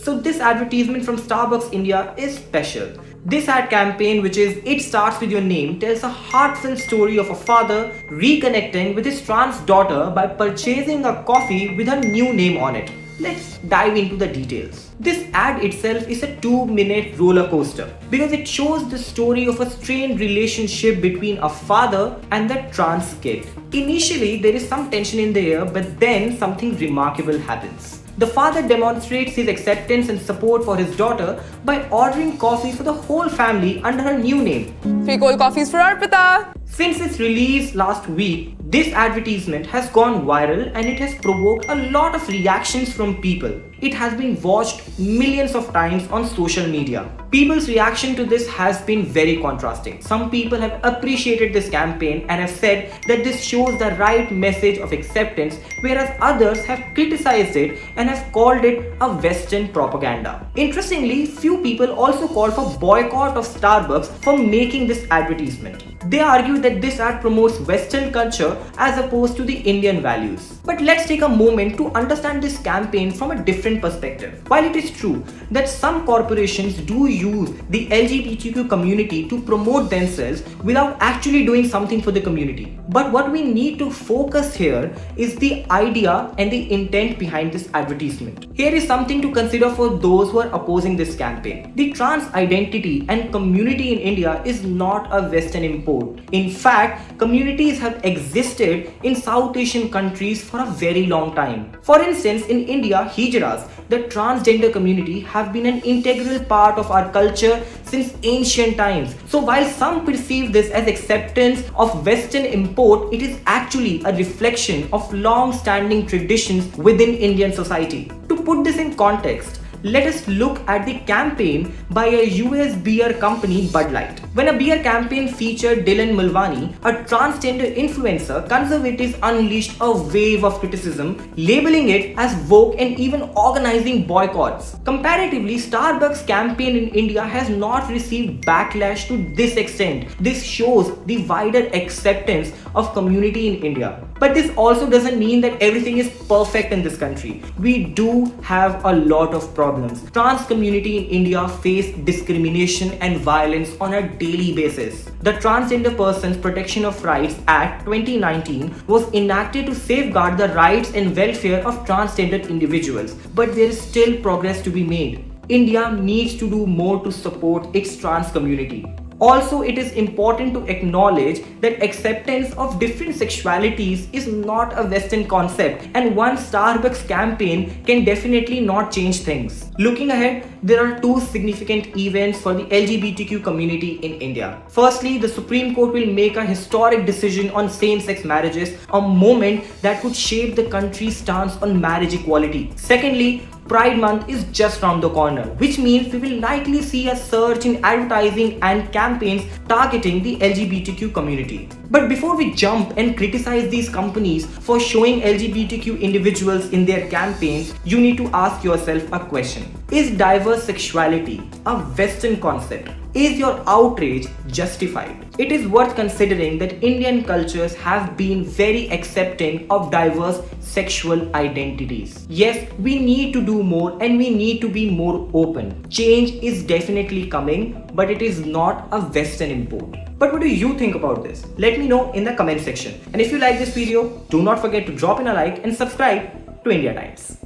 So this advertisement from Starbucks India is special. This ad campaign, which is "It Starts With Your Name," tells a heartfelt story of a father reconnecting with his trans daughter by purchasing a coffee with her new name on it. Let's dive into the details. This ad itself is a 2-minute roller coaster because it shows the story of a strained relationship between a father and the trans kid. Initially, there is some tension in the air, but then something remarkable happens. The father demonstrates his acceptance and support for his daughter by ordering coffee for the whole family under her new name. Free cold coffees for Arpita! Since its release last week, this advertisement has gone viral and it has provoked a lot of reactions from people. It has been watched millions of times on social media. People's reaction to this has been very contrasting. Some people have appreciated this campaign and have said that this shows the right message of acceptance, whereas others have criticized it and have called it a Western propaganda. Interestingly, few people also called for boycott of Starbucks for making this advertisement. They argue that this ad promotes Western culture as opposed to the Indian values. But let's take a moment to understand this campaign from a different perspective. While it is true that some corporations do use the LGBTQ community to promote themselves without actually doing something for the community, but what we need to focus here is the idea and the intent behind this advertisement. Here is something to consider for those who are opposing this campaign. The trans identity and community in India is not a Western import. In fact, communities have existed in South Asian countries for a very long time. For instance, in India, Hijras, the transgender community, have been an integral part of our culture since ancient times. So while some perceive this as acceptance of Western import, it is actually a reflection of long-standing traditions within Indian society. To put this in context, let us look at the campaign by a US beer company, Bud Light. When a beer campaign featured Dylan Mulvaney, a transgender influencer, conservatives unleashed a wave of criticism, labeling it as woke and even organizing boycotts. Comparatively, Starbucks' campaign in India has not received backlash to this extent. This shows the wider acceptance of community in India. But this also doesn't mean that everything is perfect in this country. We do have a lot of problems. Trans community in India face discrimination and violence on a daily basis. The Transgender Persons Protection of Rights Act 2019 was enacted to safeguard the rights and welfare of transgender individuals, but there is still progress to be made. India needs to do more to support its trans community. Also, it is important to acknowledge that acceptance of different sexualities is not a Western concept, and one Starbucks campaign can definitely not change things. Looking ahead, there are two significant events for the LGBTQ community in India. Firstly, the Supreme Court will make a historic decision on same-sex marriages, a moment that could shape the country's stance on marriage equality. Secondly, Pride Month is just round the corner, which means we will likely see a surge in advertising and campaigns targeting the LGBTQ community. But before we jump and criticize these companies for showing LGBTQ individuals in their campaigns, you need to ask yourself a question. Is diverse sexuality a Western concept? Is your outrage justified? It is worth considering that Indian cultures have been very accepting of diverse sexual identities. Yes, we need to do more and we need to be more open. Change is definitely coming, but it is not a Western import. But what do you think about this? Let me know in the comment section. And if you like this video, do not forget to drop in a like and subscribe to Indiatimes.